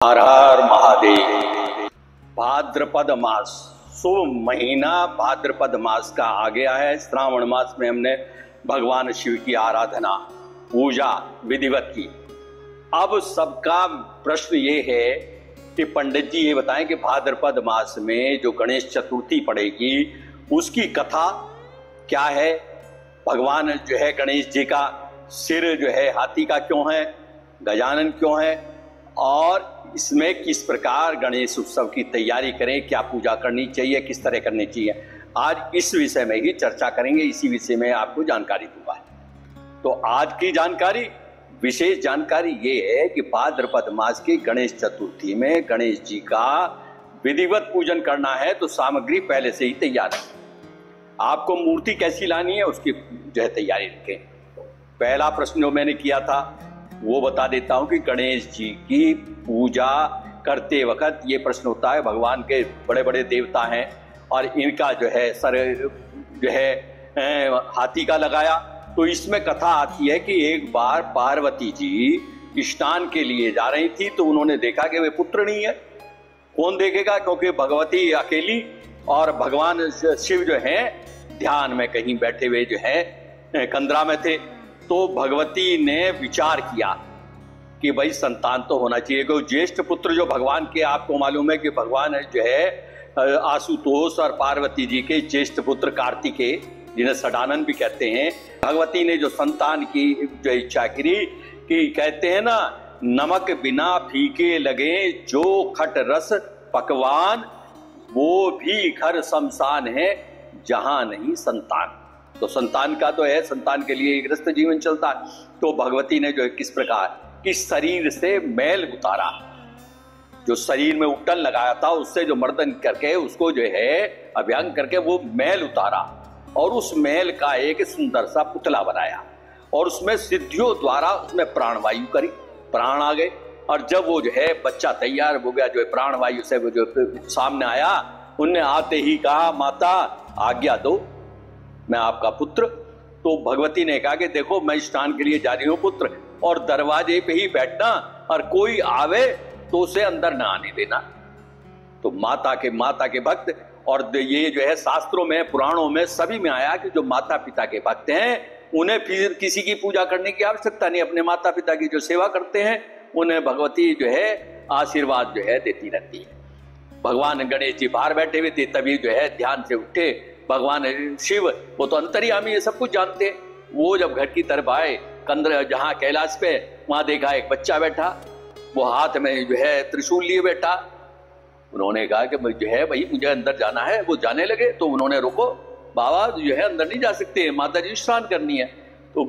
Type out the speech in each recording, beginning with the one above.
हर हर महादेव। भाद्रपद मास, शुभ महीना भाद्रपद मास का आ गया है। श्रावण मास में हमने भगवान शिव की आराधना, पूजा विधिवत की। अब सबका प्रश्न ये है कि पंडित जी ये बताएं कि भाद्रपद मास में जो गणेश चतुर्थी पड़ेगी उसकी कथा क्या है। भगवान जो है गणेश जी का सिर जो है हाथी का क्यों है, गजानन क्यों है, और इसमें किस प्रकार गणेश उत्सव की तैयारी करें, क्या पूजा करनी चाहिए, किस तरह करनी चाहिए, आज इस विषय में ही चर्चा करेंगे। इसी विषय में आपको जानकारी दूंगा। तो आज की जानकारी, विशेष जानकारी ये है कि भाद्रपद मास की गणेश चतुर्थी में गणेश जी का विधिवत पूजन करना है तो सामग्री पहले से ही तैयार है। आपको मूर्ति कैसी लानी है उसकी जो है तैयारी रखें। पहला प्रश्न जो मैंने किया था वो बता देता हूं कि गणेश जी की पूजा करते वक्त ये प्रश्न होता है, भगवान के बड़े बड़े देवता हैं और इनका जो है सर जो है हाथी का लगाया। तो इसमें कथा आती है कि एक बार पार्वती जी स्नान के लिए जा रही थी तो उन्होंने देखा कि वे पुत्र नहीं है। कौन देखेगा, क्योंकि भगवती अकेली और भगवान शिव जो है ध्यान में कहीं बैठे हुए जो है कंदरा में थे। तो भगवती ने विचार किया कि भाई संतान तो होना चाहिए। क्योंकि ज्येष्ठ पुत्र जो भगवान के, आपको मालूम है कि भगवान जो है आशुतोष और पार्वती जी के ज्येष्ठ पुत्र कार्तिकेय, जिन्हें सडानन भी कहते हैं। भगवती ने जो संतान की जो इच्छा करी कि कहते हैं ना, नमक बिना फीके लगे जो खट रस पकवान, वो भी घर शमशान है जहां नहीं संतान। तो संतान का तो है, संतान के लिए गृहस्थ जीवन चलता है। तो भगवती ने जो है किस प्रकार कि शरीर से मैल उतारा, जो शरीर में उबटन लगाया था उससे जो मर्दन करके उसको जो है अभ्यंग करके वो मैल उतारा और उस मैल का एक सुंदर सा पुतला बनाया और उसमें सिद्धियों द्वारा उसमें प्राणवायु करी, प्राण आ गए। और जब वो जो है बच्चा तैयार हो गया, जो है प्राणवायु से वो जो सामने आया, उनने आते ही कहा, माता आज्ञा दो, मैं आपका पुत्र। तो भगवती ने कहा कि देखो मैं स्नान के लिए जा रही हूं पुत्र, और दरवाजे पे ही बैठना और कोई आवे तो उसे अंदर ना आने देना। तो माता के भक्त, और ये जो है शास्त्रों में पुराणों में सभी में आया कि जो माता पिता के भक्त हैं उन्हें फिर किसी की पूजा करने की आवश्यकता नहीं। अपने माता पिता की जो सेवा करते हैं उन्हें भगवती जो है आशीर्वाद जो है देती रहती है। भगवान गणेश जी बाहर बैठे हुए थे, तभी जो है ध्यान से उठे भगवान शिव, वो तो अंतर्यामी है, सब कुछ जानते हैं। वो जब घर की तरफ आए, कंदर जहां कैलाश पे, वहां देखा एक बच्चा बैठा, वो हाथ में जो है त्रिशूल लिए बैठा। उन्होंने कहा कि जो है भाई मुझे अंदर जाना है। वो जाने लगे तो उन्होंने रोको, बाबा जो है अंदर नहीं जा सकते, माता जी स्नान करनी है। तो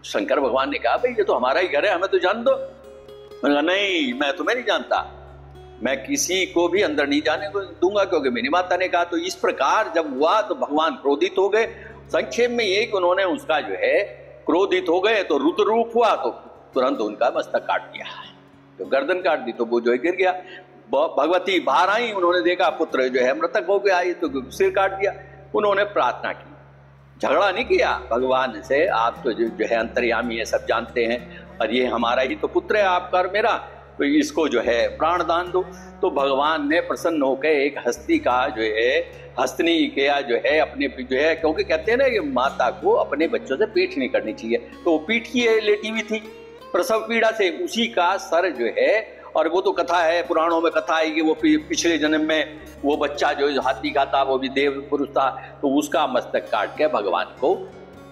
शंकर भगवान ने कहा भाई ये तो हमारा ही घर है, हमें तो जान दो। मैंने कहा नहीं, मैं तुम्हें नहीं जानता, मैं किसी को भी अंदर नहीं जाने को दूंगा, क्योंकि मेरी माता ने कहा। तो इस प्रकार जब हुआ तो भगवान क्रोधित हो गए। संक्षेप में ये कि उन्होंने उसका जो है क्रोधित हो गए तो रुद्र रूप हुआ, तो तुरंत उनका मस्तक काट दिया, तो गर्दन काट दी, तो वो जो है गिर गया। भगवती बाहर आई, उन्होंने देखा पुत्र जो है मृतक हो गया, तो सिर काट दिया। उन्होंने प्रार्थना की, झगड़ा नहीं किया भगवान से, आप तो जो है अंतर्यामी है, सब जानते हैं, और ये हमारा ही तो पुत्र है आपका और मेरा, तो इसको जो है प्राण दान दो। तो भगवान ने प्रसन्न होकर एक हस्ती का जो है हस्तनी किया जो है अपने जो है, क्योंकि कहते हैं ना कि माता को अपने बच्चों से पीठ नहीं करनी चाहिए, तो वो पीठ की लेटी हुई थी प्रसव पीड़ा से, उसी का सर जो है, और वो तो कथा है, पुराणों में कथा है कि वो पिछले जन्म में वो बच्चा जो हाथी का था वो भी देव पुरुष था, तो उसका मस्तक काट के भगवान को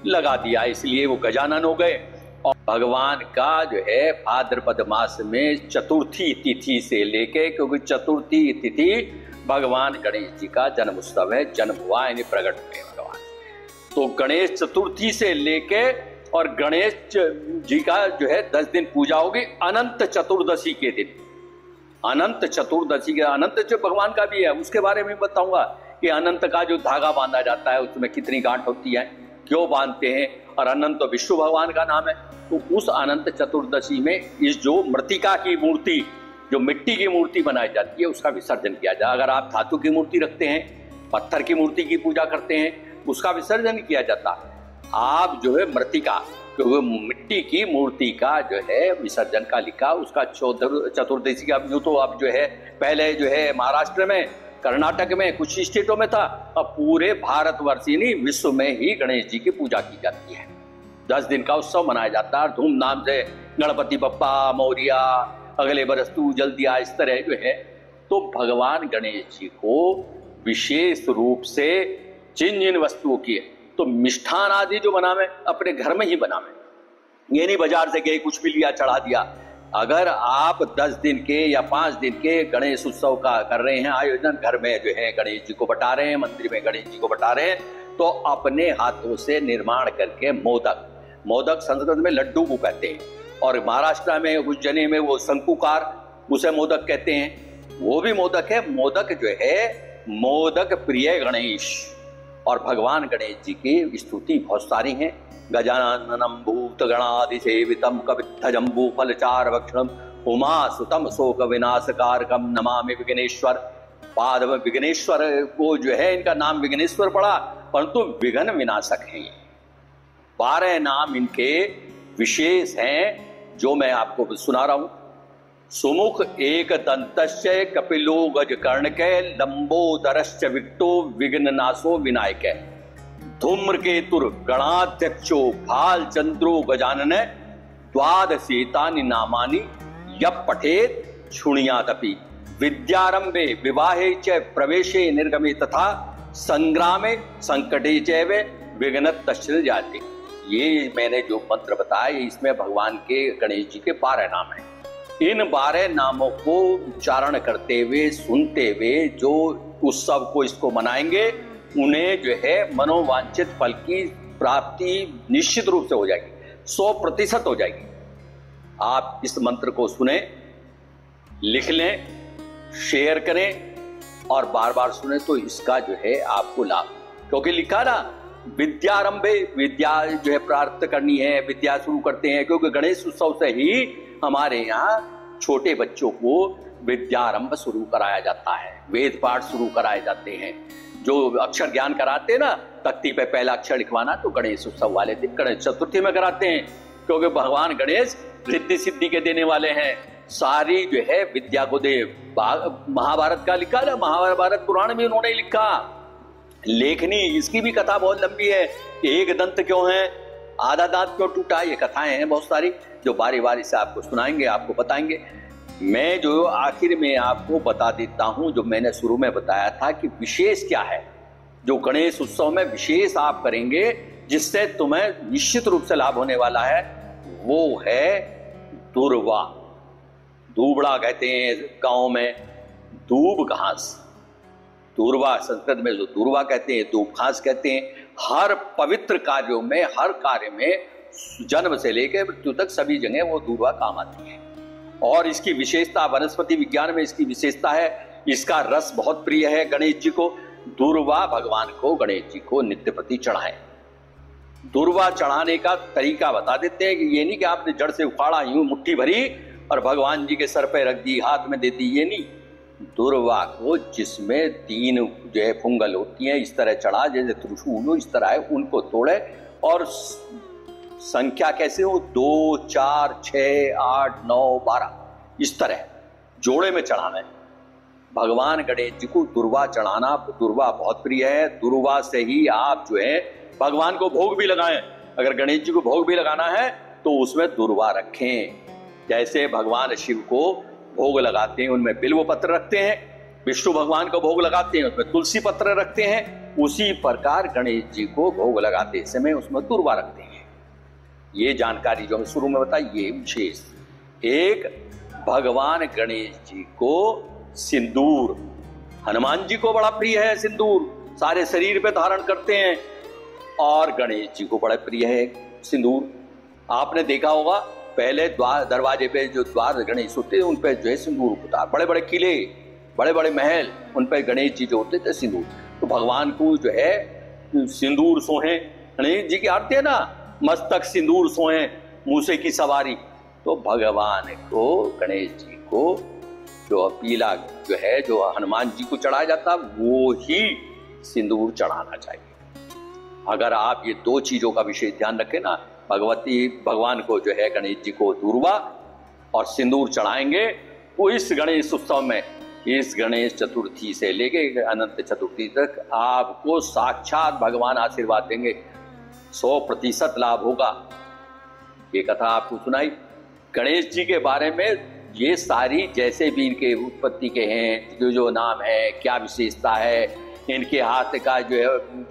लगा दिया, इसलिए वो गजानन हो गए। और भगवान का जो है भाद्रपद मास में चतुर्थी तिथि से लेके, क्योंकि चतुर्थी तिथि भगवान गणेश जी का जन्म उत्सव है, जन्म हुआ यानी प्रकट हुए भगवान। तो गणेश चतुर्थी से लेके और गणेश जी का जो है 10 दिन पूजा होगी। अनंत चतुर्दशी के दिन, अनंत चतुर्दशी के, अनंत जो भगवान का भी है उसके बारे में बताऊंगा कि अनंत का जो धागा बांधा जाता है उसमें कितनी गांठ होती है, क्यों बांधते हैं, और अनंत तो विष्णु भगवान का नाम है। तो उस अनंत चतुर्दशी में इस जो मृतिका की मूर्ति, जो मिट्टी की मूर्ति बनाई जाती है, उसका विसर्जन किया जाए। अगर आप धातु की मूर्ति रखते हैं, पत्थर की मूर्ति की पूजा करते हैं, उसका विसर्जन किया जाता है। आप जो है मृतिका क्योंकि मिट्टी की मूर्ति का जो है विसर्जन का लिखा, उसका चतुर्दशी का यूं तो अब जो है पहले जो है महाराष्ट्र में, कर्नाटक में, कुछ स्टेटों में था, अब पूरे भारतवर्ष ही नहीं विश्व में ही गणेश जी की पूजा की जाती है। 10 दिन का उत्सव मनाया जाता है धूमधाम से, गणपति बप्पा मोरिया, अगले बरस तू जल्दी आ, इस तरह जो है। तो भगवान गणेश जी को विशेष रूप से जिन जिन वस्तुओं की है, तो मिष्ठान आदि जो बनावे अपने घर में ही बनावे, ये नहीं बाजार से गए कुछ भी लिया चढ़ा दिया। अगर आप 10 दिन के या 5 दिन के गणेश उत्सव का कर रहे हैं आयोजन, घर में जो है गणेश जी को बटा रहे हैं, मंदिर में गणेश जी को बटा रहे हैं, तो अपने हाथों से निर्माण करके मोदक संस्कृत में लड्डू को कहते हैं, और महाराष्ट्र में उज्जैनी में वो शंकुकार, उसे मोदक कहते हैं, वो भी मोदक है। मोदक जो है मोदक प्रिय गणेश, और भगवान गणेश जी की स्तुति बहुत सारी हैं। गजाननम भूत गणादि सेवितम कवित्थ जम्बू फलचार भक्षणम उमा सुतम शोक विनाशकारकम नमामि विघ्नेश्वर। पाद विघ्नेश्वर को जो है इनका नाम विघ्नेश्वर पड़ा, परंतु विघ्न विनाशक हैं ये। 12 नाम इनके विशेष हैं जो मैं आपको सुना रहा हूं। सुमुख एक दंतस्य कपिलो गज कर्णके लंबोदरश्च विक्टो विघ्ननाशो विनायक। धूम्रकेतुर गणाध्यक्षो भाल चंद्रो गजानन द्वादशेतानि नामानि यः पठेत् शृणुयादपि। विद्यारंभे विवाहे च प्रवेशे निर्गमे तथा संग्रामे संकटे चैव विघ्नतश्च जाते। ये मैंने जो मंत्र बताया इसमें भगवान के गणेश जी के 12 नाम हैं। इन 12 नामों को उच्चारण करते हुए सुनते हुए जो उत्सव को इसको मनाएंगे, उन्हें जो है मनोवांछित फल की प्राप्ति निश्चित रूप से हो जाएगी, 100% हो जाएगी। आप इस मंत्र को सुने, लिख लें, शेयर करें और बार बार सुने, तो इसका जो है आपको लाभ, क्योंकि लिखा ना विद्यारंभे, विद्या जो है प्राप्त करनी है, विद्या शुरू करते हैं, क्योंकि गणेश उत्सव से ही हमारे यहाँ छोटे बच्चों को विद्यारंभ शुरू कराया जाता है, वेद पाठ शुरू कराए जाते हैं। जो अक्षर ज्ञान कराते हैं ना, तख्ती पे पहला अक्षर लिखवाना, तो गणेश उत्सव वाले दिन गणेश चतुर्थी में कराते हैं, क्योंकि भगवान गणेश रिद्धि सिद्धि के देने वाले हैं। सारी जो है विद्या को दे। महाभारत का लिखा ना, महाभारत पुराण में उन्होंने लिखा। लेखनी, इसकी भी कथा बहुत लंबी है। एक दंत क्यों है, आधा दांत क्यों टूटा, ये कथाएं हैं बहुत सारी, जो बारी बारी से आपको सुनाएंगे, आपको बताएंगे। मैं जो आखिर में आपको बता देता हूं, जो मैंने शुरू में बताया था कि विशेष क्या है, जो गणेश उत्सव में विशेष आप करेंगे जिससे तुम्हें निश्चित रूप से लाभ होने वाला है, वो है दुर्वा। दूबड़ा कहते हैं गांव में, दूब घास, दूर्वा संस्कृत में जो दूर्वा कहते हैं, दूब घास कहते हैं। हर पवित्र कार्यों में, हर कार्य में, जन्म से लेकर मृत्यु तक सभी जगह वो दूर्वा काम आती है। और इसकी विशेषता, वनस्पति विज्ञान में इसकी विशेषता है, इसका रस बहुत प्रिय है गणेश जी को। दूर्वा भगवान को, गणेश जी को नित्य प्रति चढ़ाएं। दूर्वा चढ़ाने का तरीका बता देते हैं कि ये नहीं कि आपने जड़ से उखाड़ा, यूं मुट्ठी भरी और भगवान जी के सर पे रख दी, हाथ में दे दी, ये नहीं। दूर्वा को जिसमें 3 जो है फुंगल होती हैं, इस तरह चढ़ा, जैसे त्रिशूल हो इस तरह है, उनको तोड़े। और संख्या कैसे हो, 2, 4, 6, 8, 9, 12 इस तरह जोड़े में चढ़ाना है। भगवान गणेश जी को दुर्वा चढ़ाना, दुर्वा बहुत प्रिय है। दुर्वा से ही आप जो है भगवान को भोग भी लगाएं। अगर गणेश जी को भोग भी लगाना है तो उसमें दुर्वा रखें। जैसे भगवान शिव को भोग लगाते हैं, उनमें बिल्व पत्र रखते हैं, विष्णु भगवान को भोग लगाते हैं, उसमें तुलसी पत्र रखते हैं, उसी प्रकार गणेश जी को भोग लगाते समय उसमें दुर्वा रखते हैं। ये जानकारी जो मैं शुरू में बताई, ये विशेष। एक, भगवान गणेश जी को सिंदूर, हनुमान जी को बड़ा प्रिय है सिंदूर, सारे शरीर पे धारण करते हैं, और गणेश जी को बड़ा प्रिय है सिंदूर। आपने देखा होगा पहले द्वार, दरवाजे पे जो द्वार गणेश होते हैं उन पे जो है सिंदूर होता है। बड़े बड़े किले, बड़े बड़े महल, उन पे गणेश जी जो होते थे सिंदूर। तो भगवान को जो है सिंदूर सोहे, गणेश जी की आरती है ना, मस्तक सिंदूर सोहे मूसे की सवारी। तो भगवान को, गणेश जी को जो पीला जो है, जो हनुमान जी को चढ़ाया जाता, वो ही सिंदूर चढ़ाना चाहिए। अगर आप ये 2 चीजों का विशेष ध्यान रखें ना, भगवान को जो है गणेश जी को दूर्वा और सिंदूर चढ़ाएंगे। वो इस गणेश उत्सव में, इस गणेश चतुर्थी से लेके अनंत चतुर्थी तक आपको साक्षात भगवान आशीर्वाद देंगे, 100% लाभ होगा। ये कथा आपको सुनाई गणेश जी के बारे में। ये सारी जैसे भी इनके उत्पत्ति के हैं, जो नाम है, क्या विशेषता है, इनके हाथ का जो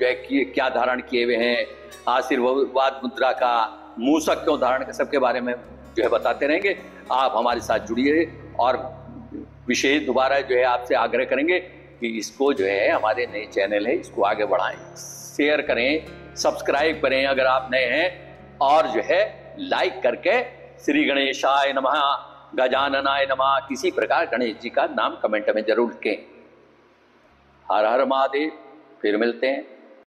है क्या धारण किए हुए हैं, आशीर्वाद मुद्रा का, मूसक क्यों धारण का, सबके बारे में जो है बताते रहेंगे। आप हमारे साथ जुड़िए और विशेष दोबारा जो है आपसे आग्रह करेंगे कि इसको जो है हमारे नए चैनल है इसको आगे बढ़ाएं, शेयर करें, सब्सक्राइब करें अगर आप नए हैं, और जो है लाइक करके श्री गणेशाय नमः, गजाननाय नमः, किसी प्रकार गणेश जी का नाम कमेंट में जरूर लिखें। हर हर महादेव। फिर मिलते हैं।